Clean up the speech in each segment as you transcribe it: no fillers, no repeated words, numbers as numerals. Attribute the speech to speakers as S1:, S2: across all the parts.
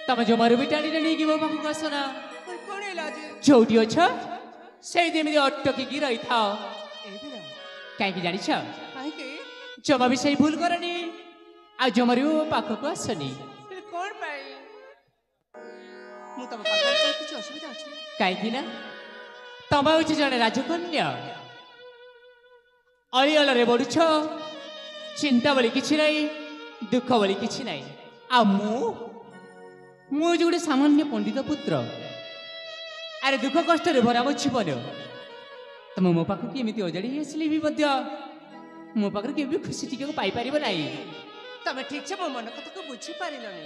S1: तम जमार भी टाणी टाणी की मो पाखु आसना
S2: कौन है लाजे
S1: जोटी अच्छा से देमी अटकी रही था कहीं जानी छ
S2: काहे के
S1: जमा भी सही भूल करनी आ जमार भी पाख को आसनी
S2: कौन पाई मु तम पाखर कुछ असुविधा अछि
S1: कहीं ना तम हूँ जड़े राजकन्या अलिअल बढ़ुछ चिंता बोली किसी नहीं दुख बोली किसी नहीं आ मु गोटे सामान्य पंडित पुत्र अरे दुख कष्ट भरा मो जीवन तुम मो पाख केमी अजाड़ी आसली भी मो पाखे केवि खुशी टी पाई पार ना
S2: तमें ठीक से मो मन कथा को बुझी पारिलनी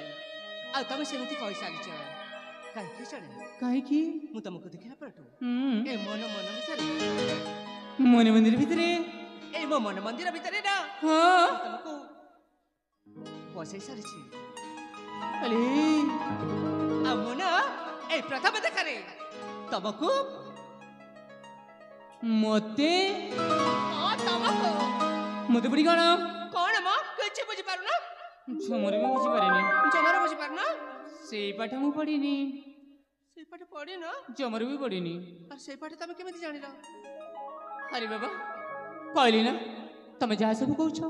S2: आ तमें सेमती कहि सारिछ काहे जाने
S1: कहीं
S2: मु तुमको देखिला परटू ए मन मन भितर
S1: मन मंदिर भितर
S2: ए मो मन मंदिर भितर ना
S1: हाँ
S2: तुमको बसई सारिछ
S1: अरे
S2: अमुना ए प्रथम देखारे तुमको
S1: मते
S2: तुमको
S1: मते बुढ़ी कौन
S2: कौन म किछ बुझी पारु ना
S1: झमर भी बुझी पारेनी
S2: जमर बुझी पारु ना
S1: से पाठ मु पढ़ीनी
S2: से पाठ पढ़ी ना
S1: जमर भी पढ़ीनी
S2: और से पाठ तमे केमिति जानिला
S1: अरे बाबा कहली ना तुम जहाँ सब कह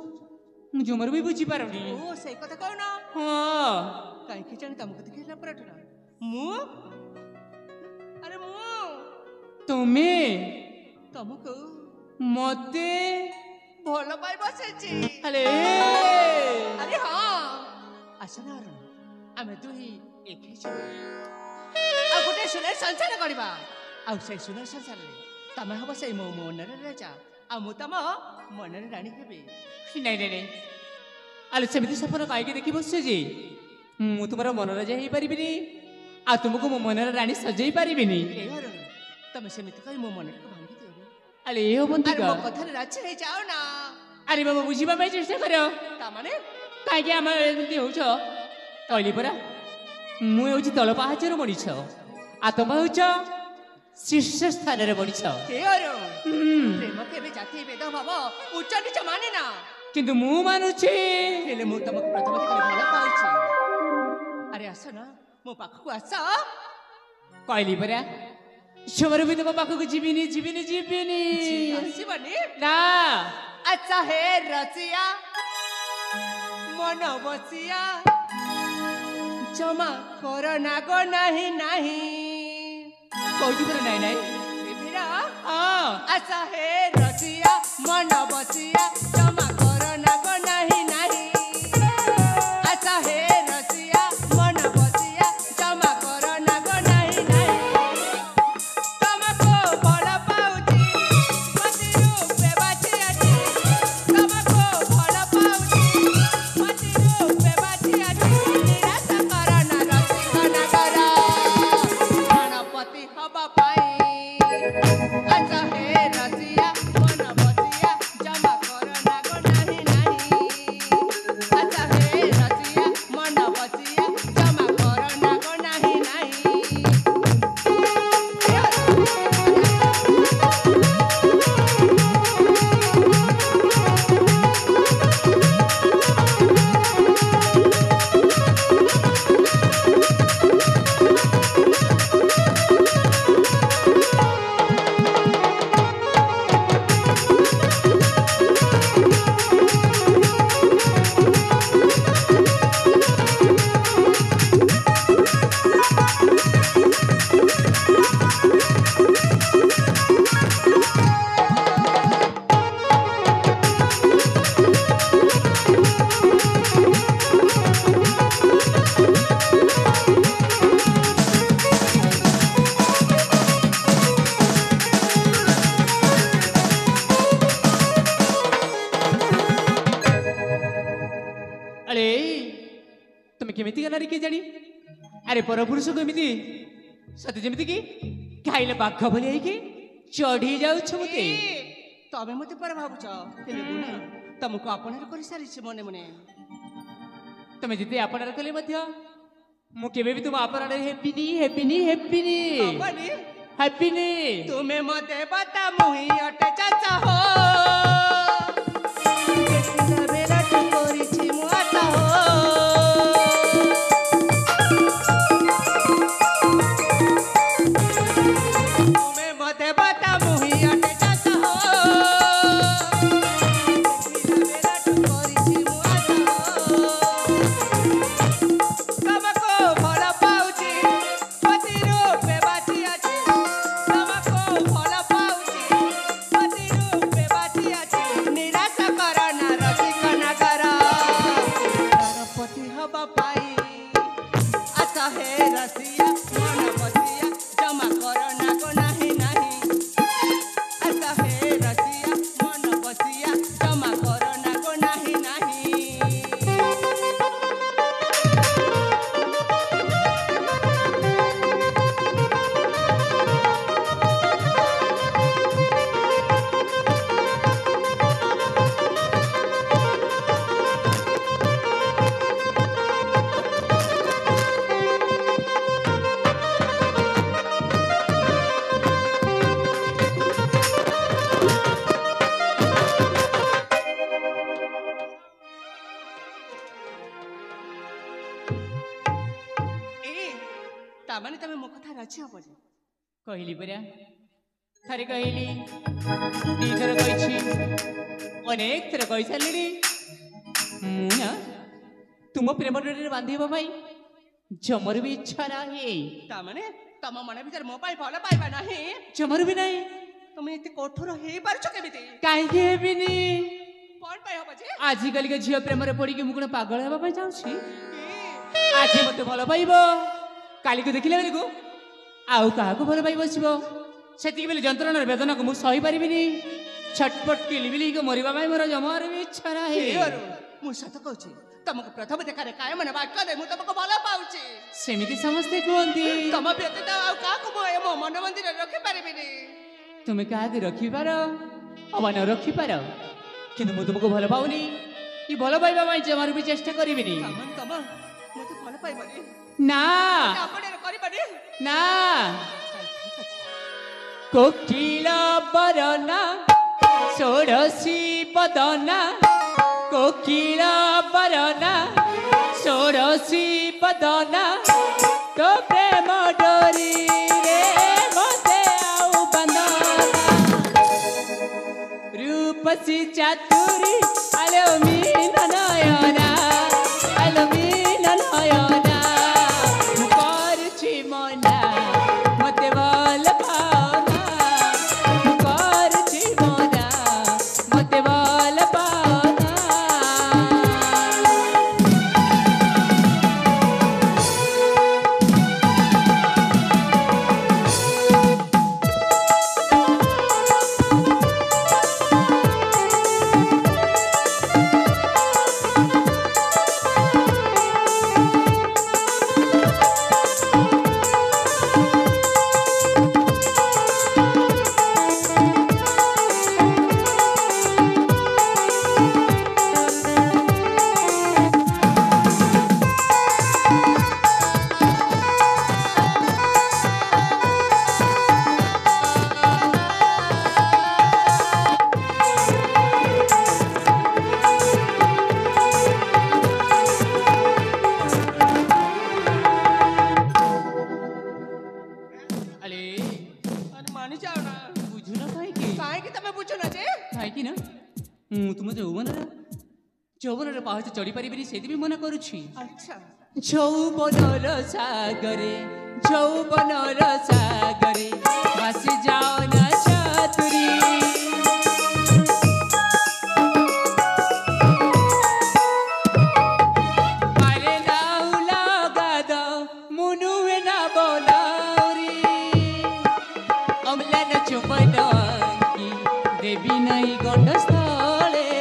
S1: मु जमर भी बुझी पारनी
S2: ओ से कथा कहू ना
S1: हाँ
S2: काहे कि जानि तुमको देखिला परटू ना मु अरे मु
S1: तुम्हें
S2: तुमको
S1: मते
S2: भल पाई बसेछि
S1: अरे
S2: अरे हाँ आसना आमे दुही एक ही छी आ गोटे सुने संसार करबा आ से सुने संसार रे तमे हबो से मो मन रे राजा आ मु तम मन रे रानी हेबे
S1: नहीं नहीं नहीं आलो सेमती सपन कहीं देखी बस जी मु तुम मन राजा हो पारिनी आ तुमको मो मन राणी सजई पारिनी
S2: ए हर तमे सेमिति कहि मो मन को भांगी दियो
S1: अरे ये बंती
S2: अरे मो कथा रे राजी हे जाओ ना
S1: अरे बाबा बुझीबा ପାଇଁ चेष्टा करो
S2: ता माने
S1: कहीं आम एमती होछ कहली परा मु हूँ तल पाहाचर मनीष आ तुम हूँ शीर्ष स्थान मनीष
S2: के हर प्रेम केबे जाति भेद भाव उच्च नीच माने ना
S1: किंतु मु मानुछि
S2: हेले मु तुमको प्रथम देखि भल पाउछि अरे आस ना मो पाखku आस
S1: कहली परा झमर भी तुम पाखक जीविनी जीविनी जीविनी
S2: आसीबनी
S1: ना
S2: अच्छा हे रसिया मन बसिया जमा कर नागो नाही नाही
S1: कहती पर नहीं नहीं
S2: बेबिरा
S1: हाँ
S2: अच्छा हे रसिया मन बसिया जमा कर नागो नाही नाही अच्छा हे रसिया मन बसिया जमा कर नागो नाही नाही तुमको भल पाउछि पति रूपे बाछि आछि तुमको भल पाउछि पति रूपे बाछि आछि निराश कर ना रसिक नगर गणपति हबा पाई अच्छा हे रसिया मन बसिया जमा कर नागो नाही नाही अच्छा हे रसिया मन बसिया जमा कर नागो नाही नाही
S1: अरे तुम्हें केमिति गनारी के जानी अरे पर पुरुष को एमिति सते जेमिति की खाइले बाघ भली आइकी चढ़ी जाउछ मते
S2: तबे मते पर भाबुछ हेले गुना तुमको अपनार कर सारी मने मने
S1: तुम्हें जिते अपनार कले मध्य मु केबे भी तुम अपनार हेपिनी हेपिनी हेपिनी
S2: अपनी
S1: हेपिनी
S2: तुम्हें मते बता मुही अटे चाचा हो केतिला बेला तू करिछि मुआता हो दबा पाई आशा हे रसिया मन बसिया जमा कर ना को नहीं नहीं आशा हे रसिया मन बसिया जमा कर ना को नहीं नहीं तामाने तमे मो कथा राजी हो बोली
S1: कहली परा थरे कहली दीथर कही अनेक थर कही सारे मुना तुम प्रेम डोरी बांधवा पाई जमर भी इच्छा नहीं
S2: तामाने तम मन भीतर मो पाई भल पाइबा नाही
S1: जमर भी नहीं
S2: तुम इते कठोर हे पारछ केमिति
S1: कहीं हेबिनी
S2: कोन पाई हो बजे
S1: आजिकल के झील प्रेम पड़ी कि मुझे पागल होगा चाहूँ आज मत भल पाइब काली को देखिले बेले को आउ कहा को भल पाई बसब से बेले जंत्रणार वेदना को मुझे सही पारिनी छटपट किलिबिली को मरवा मोर जमार भी इच्छा नहीं
S2: मु सत कहूँ तुमको प्रथम देखा काय मन वाक्य दे मु तुमको भल पाउची
S1: सेमिति समस्ते कहती
S2: तुम व्यतीत आउ का को मो मन मंदिर रखि पारिबिनी
S1: तुम्हें क्या रखी पार अबा न रखी पार किंतु मु तुमको भल पाऊनी कि भल पाइबा पाई जमार भी चेष्टा करिबिनी
S2: तम मते भल पाइबनी
S1: ना
S2: आपणे करिबनी
S1: ना कोकिला बरना षोडशी बदना कोकिला बरना षोडशी बदना तो प्रेम डोरी रे मते आउ बंदना रूपसी चातुरी आलो मीन नयना आलो मीन नयना मुकरछि मना मते बल पाना मुकरछि मना मते बल पाना पाहच चढ़ी पारि से मना करुछि
S2: अच्छा
S1: যৌবনর সাগরে যৌবনর সাগরে ভাসি যাও না চাতুরি পারে নাও লাগাদ মুনুয়ে না বনাউরি অমলা না চুপন কি দেবী নাই গণ্ডস্থলে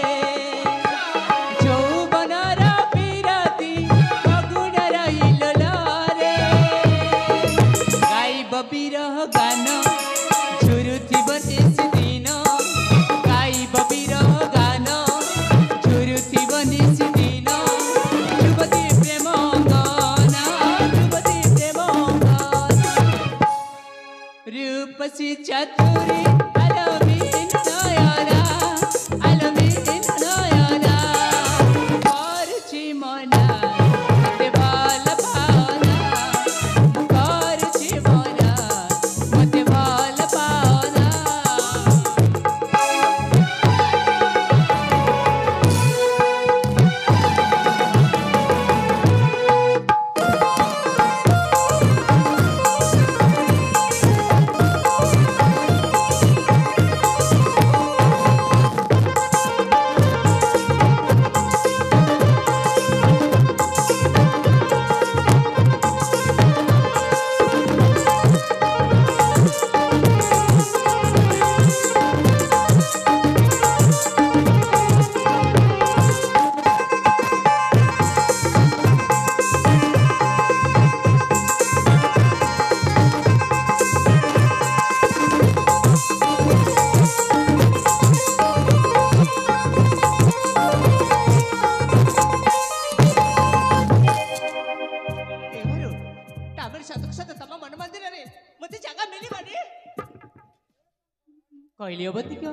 S1: বিরহ গান ঝুরুথিব নিশিদিন গাইব বিরহ গান ঝুরুথিব নিশিদিন যুবতী প্রেম গানা যুবতী প্রেম গানা রূপসী চাতুরী আলমিন নয়না আলমিন নয়না করছি মনা মতে ভাল ভাবনা করছি মনা মতে ভাল পাওনা
S2: ତାପରେ ସତକୁ ସତ ତମ ମନ ମନ୍ଦିରରେ ମତେ ଜାଗା ମିଳିବନି।
S1: କହିଲି ଅବତିକ